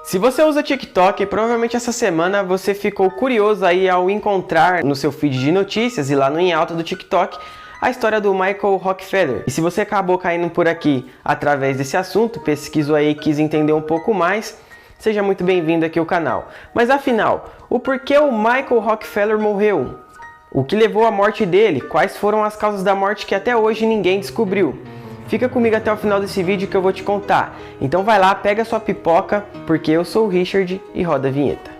Se você usa TikTok, provavelmente essa semana você ficou curioso aí ao encontrar no seu feed de notícias e lá no em alta do TikTok a história do Michael Rockefeller. E se você acabou caindo por aqui através desse assunto, pesquisou aí e quis entender um pouco mais, seja muito bem-vindo aqui ao canal. Mas afinal, o porquê o Michael Rockefeller morreu? O que levou à morte dele? Quais foram as causas da morte que até hoje ninguém descobriu? Fica comigo até o final desse vídeo que eu vou te contar. Então vai lá, pega sua pipoca, porque eu sou o Richard e roda a vinheta.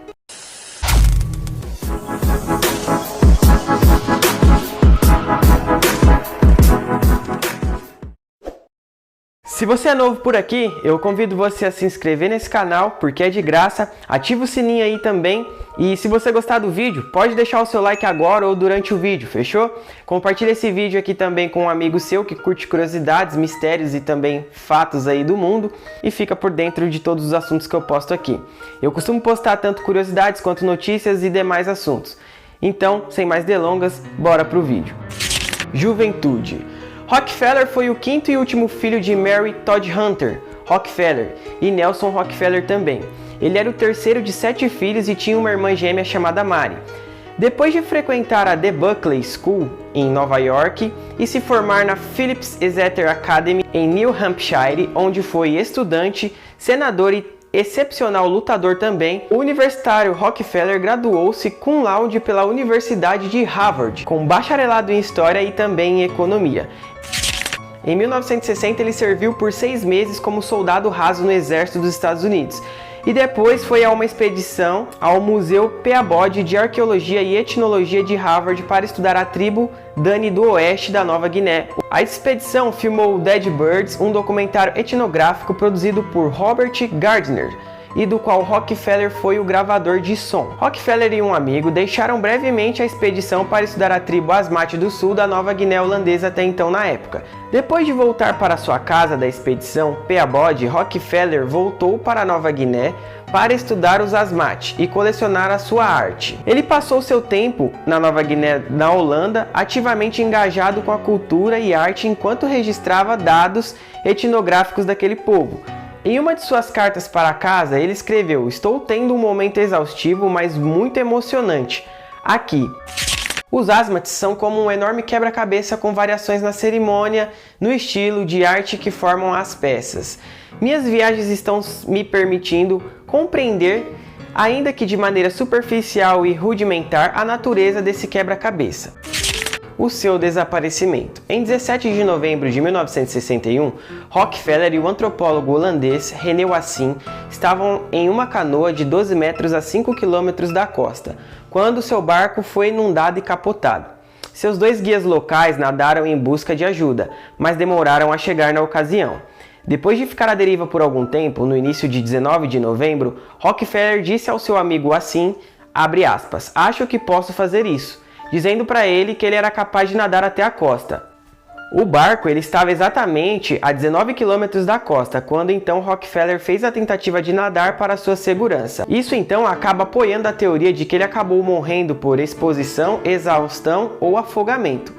Se você é novo por aqui, eu convido você a se inscrever nesse canal, porque é de graça, ativa o sininho aí também, e se você gostar do vídeo, pode deixar o seu like agora ou durante o vídeo, fechou? Compartilha esse vídeo aqui também com um amigo seu que curte curiosidades, mistérios e também fatos aí do mundo, e fica por dentro de todos os assuntos que eu posto aqui. Eu costumo postar tanto curiosidades quanto notícias e demais assuntos. Então, sem mais delongas, bora pro vídeo. Juventude. Rockefeller foi o quinto e último filho de Mary Todd Hunter Rockefeller e Nelson Rockefeller também. Ele era o terceiro de 7 filhos e tinha uma irmã gêmea chamada Mary. Depois de frequentar a The Buckley School em Nova York e se formar na Phillips Exeter Academy em New Hampshire, onde foi estudante, senador e excepcional lutador também, o universitário Rockefeller graduou-se cum laude pela Universidade de Harvard, com bacharelado em História e também em Economia. Em 1960 ele serviu por 6 meses como soldado raso no exército dos Estados Unidos e depois foi a uma expedição ao Museu Peabody de Arqueologia e Etnologia de Harvard para estudar a tribo Dani do Oeste da Nova Guiné. A expedição filmou Dead Birds, um documentário etnográfico produzido por Robert Gardner e do qual Rockefeller foi o gravador de som. Rockefeller e um amigo deixaram brevemente a expedição para estudar a tribo Asmat do Sul da Nova Guiné holandesa até então na época. Depois de voltar para sua casa da expedição Peabody, Rockefeller voltou para a Nova Guiné para estudar os Asmat e colecionar a sua arte. Ele passou seu tempo na Nova Guiné, na Holanda, ativamente engajado com a cultura e arte enquanto registrava dados etnográficos daquele povo. Em uma de suas cartas para casa, ele escreveu: "Estou tendo um momento exaustivo, mas muito emocionante aqui." Os Asmats são como um enorme quebra-cabeça com variações na cerimônia, no estilo de arte que formam as peças. Minhas viagens estão me permitindo compreender, ainda que de maneira superficial e rudimentar, a natureza desse quebra-cabeça. O seu desaparecimento. Em 17 de novembro de 1961, Rockefeller e o antropólogo holandês René Wassin estavam em uma canoa de 12 metros a 5 quilômetros da costa, quando seu barco foi inundado e capotado. Seus 2 guias locais nadaram em busca de ajuda, mas demoraram a chegar na ocasião. Depois de ficar à deriva por algum tempo, no início de 19 de novembro, Rockefeller disse ao seu amigo Wassin, abre aspas, "Acho que posso fazer isso", dizendo para ele que ele era capaz de nadar até a costa. O barco ele estava exatamente a 19 quilômetros da costa, quando então Rockefeller fez a tentativa de nadar para sua segurança. Isso então acaba apoiando a teoria de que ele acabou morrendo por exposição, exaustão ou afogamento.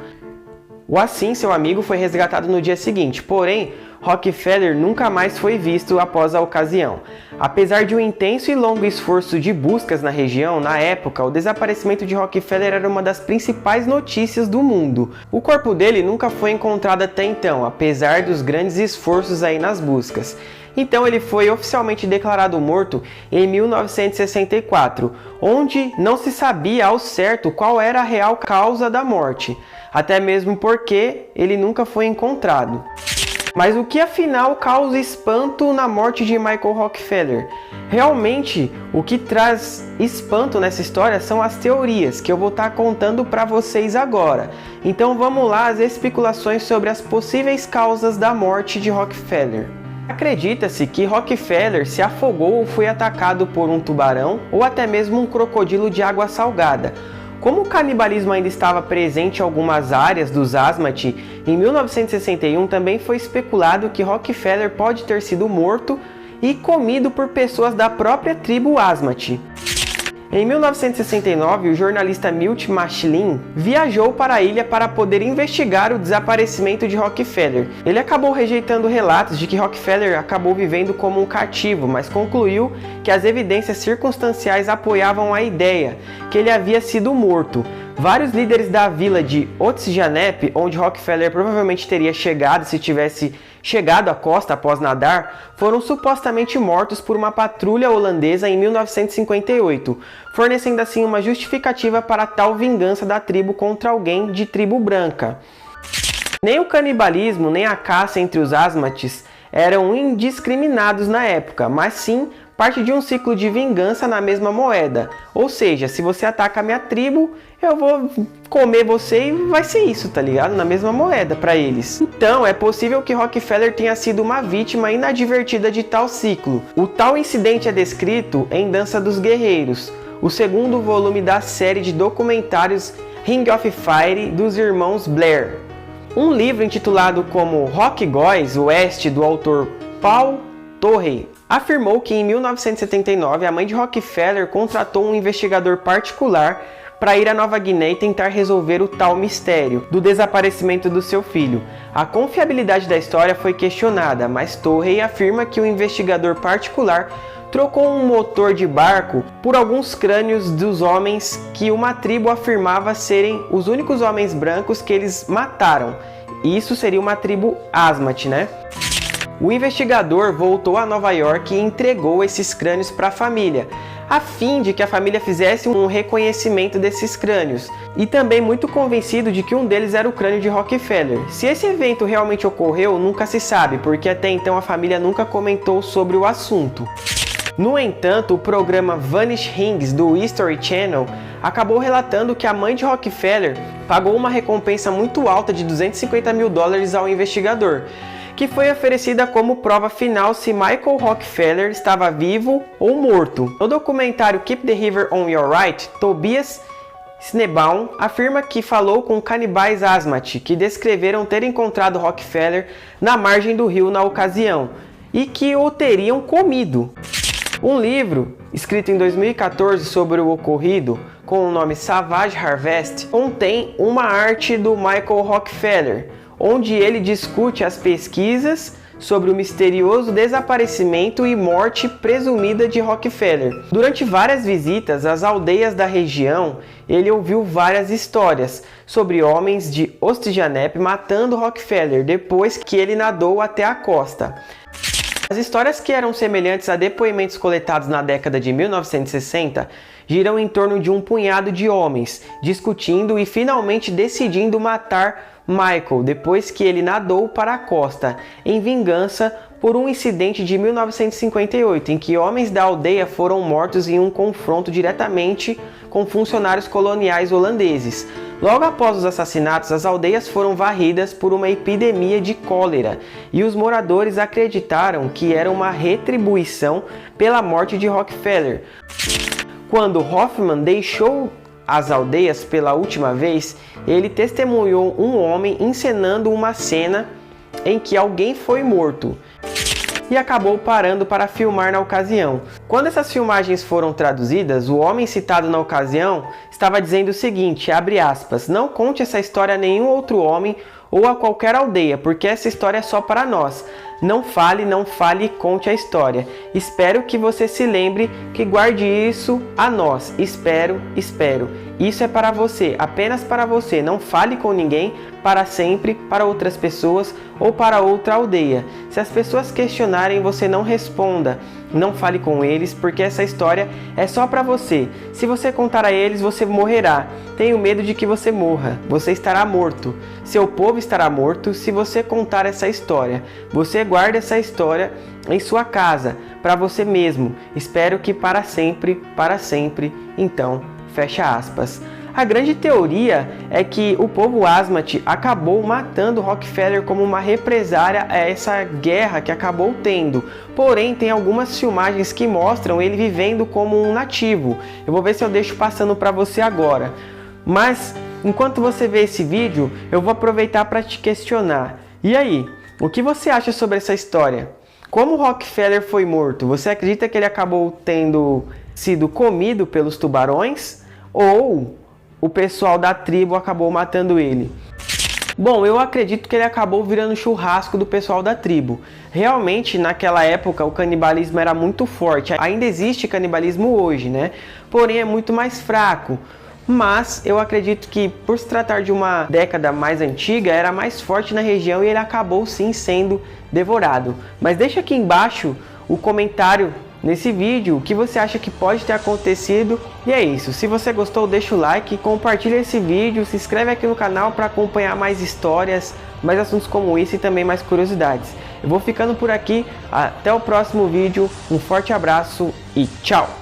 Assim, seu amigo foi resgatado no dia seguinte, porém, Rockefeller nunca mais foi visto após a ocasião. Apesar de um intenso e longo esforço de buscas na região, na época, o desaparecimento de Rockefeller era uma das principais notícias do mundo. O corpo dele nunca foi encontrado até então, apesar dos grandes esforços aí nas buscas. Então ele foi oficialmente declarado morto em 1964, onde não se sabia ao certo qual era a real causa da morte, até mesmo porque ele nunca foi encontrado. Mas o que afinal causa espanto na morte de Michael Rockefeller? Realmente, o que traz espanto nessa história são as teorias que eu vou estar contando para vocês agora. Então vamos lá às especulações sobre as possíveis causas da morte de Rockefeller. Acredita-se que Rockefeller se afogou ou foi atacado por um tubarão ou até mesmo um crocodilo de água salgada. Como o canibalismo ainda estava presente em algumas áreas dos Asmat, em 1961 também foi especulado que Rockefeller pode ter sido morto e comido por pessoas da própria tribo Asmat. Em 1969, o jornalista Milt Machlin viajou para a ilha para poder investigar o desaparecimento de Rockefeller. Ele acabou rejeitando relatos de que Rockefeller acabou vivendo como um cativo, mas concluiu que as evidências circunstanciais apoiavam a ideia que ele havia sido morto. Vários líderes da vila de Otjianep, onde Rockefeller provavelmente teria chegado se tivesse chegado à costa após nadar, foram supostamente mortos por uma patrulha holandesa em 1958, fornecendo assim uma justificativa para tal vingança da tribo contra alguém de tribo branca. Nem o canibalismo nem a caça entre os Asmatis eram indiscriminados na época, mas sim parte de um ciclo de vingança na mesma moeda. Ou seja, se você ataca a minha tribo, eu vou comer você e vai ser isso, tá ligado? Na mesma moeda para eles. Então, é possível que Rockefeller tenha sido uma vítima inadvertida de tal ciclo. O tal incidente é descrito em Dança dos Guerreiros, o segundo volume da série de documentários Ring of Fire dos irmãos Blair. Um livro intitulado como Rock Goes West, do autor Paul Torrey, afirmou que em 1979 a mãe de Rockefeller contratou um investigador particular para ir à Nova Guiné e tentar resolver o tal mistério do desaparecimento do seu filho. A confiabilidade da história foi questionada, mas Torrey afirma que o investigador particular trocou um motor de barco por alguns crânios dos homens que uma tribo afirmava serem os únicos homens brancos que eles mataram. Isso seria uma tribo Asmat, né? O investigador voltou a Nova York e entregou esses crânios para a família, a fim de que a família fizesse um reconhecimento desses crânios, e também muito convencido de que um deles era o crânio de Rockefeller. Se esse evento realmente ocorreu, nunca se sabe, porque até então a família nunca comentou sobre o assunto. No entanto, o programa Vanish Rings do History Channel acabou relatando que a mãe de Rockefeller pagou uma recompensa muito alta de $250 mil ao investigador, que foi oferecida como prova final se Michael Rockefeller estava vivo ou morto. No documentário Keep the River on Your Right, Tobias Schneebaum afirma que falou com canibais Asmat, que descreveram ter encontrado Rockefeller na margem do rio na ocasião, e que o teriam comido. Um livro, escrito em 2014 sobre o ocorrido, com o nome Savage Harvest, contém uma arte do Michael Rockefeller, onde ele discute as pesquisas sobre o misterioso desaparecimento e morte presumida de Rockefeller. Durante várias visitas às aldeias da região, ele ouviu várias histórias sobre homens de Otjianep matando Rockefeller depois que ele nadou até a costa. As histórias, que eram semelhantes a depoimentos coletados na década de 1960, giram em torno de um punhado de homens discutindo e finalmente decidindo matar Michael depois que ele nadou para a costa, em vingança por um incidente de 1958, em que homens da aldeia foram mortos em um confronto diretamente com funcionários coloniais holandeses. Logo após os assassinatos, as aldeias foram varridas por uma epidemia de cólera, e os moradores acreditaram que era uma retribuição pela morte de Rockefeller. Quando Hoffman deixou as aldeias pela última vez, ele testemunhou um homem encenando uma cena em que alguém foi morto e acabou parando para filmar na ocasião. Quando essas filmagens foram traduzidas, o homem citado na ocasião estava dizendo o seguinte, abre aspas, não conte essa história a nenhum outro homem ou a qualquer aldeia, porque essa história é só para nós. Não fale e conte a história. Espero que você se lembre que guarde isso a nós. Espero. Isso é para você, apenas para você. Não fale com ninguém, para sempre, para outras pessoas ou para outra aldeia. Se as pessoas questionarem, você não responda. Não fale com eles, porque essa história é só para você. Se você contar a eles, você morrerá. Tenho medo de que você morra. Você estará morto. Seu povo estará morto se você contar essa história. Você guarda essa história em sua casa, para você mesmo. Espero que para sempre. Então, fecha aspas. A grande teoria é que o povo Asmat acabou matando Rockefeller como uma represália a essa guerra que acabou tendo. Porém, tem algumas filmagens que mostram ele vivendo como um nativo. Eu vou ver se eu deixo passando para você agora. Mas, enquanto você vê esse vídeo, eu vou aproveitar para te questionar. E aí, o que você acha sobre essa história? Como Rockefeller foi morto? Você acredita que ele acabou tendo sido comido pelos tubarões ou o pessoal da tribo acabou matando ele? Bom, eu acredito que ele acabou virando churrasco do pessoal da tribo. Realmente, naquela época, o canibalismo era muito forte. Ainda existe canibalismo hoje, né? Porém, é muito mais fraco. Mas eu acredito que, por se tratar de uma década mais antiga, era mais forte na região e ele acabou sim sendo devorado. Mas deixa aqui embaixo o comentário nesse vídeo o que você acha que pode ter acontecido. E é isso, se você gostou, deixa o like, compartilha esse vídeo, se inscreve aqui no canal para acompanhar mais histórias, mais assuntos como esse e também mais curiosidades. Eu vou ficando por aqui, até o próximo vídeo, um forte abraço e tchau!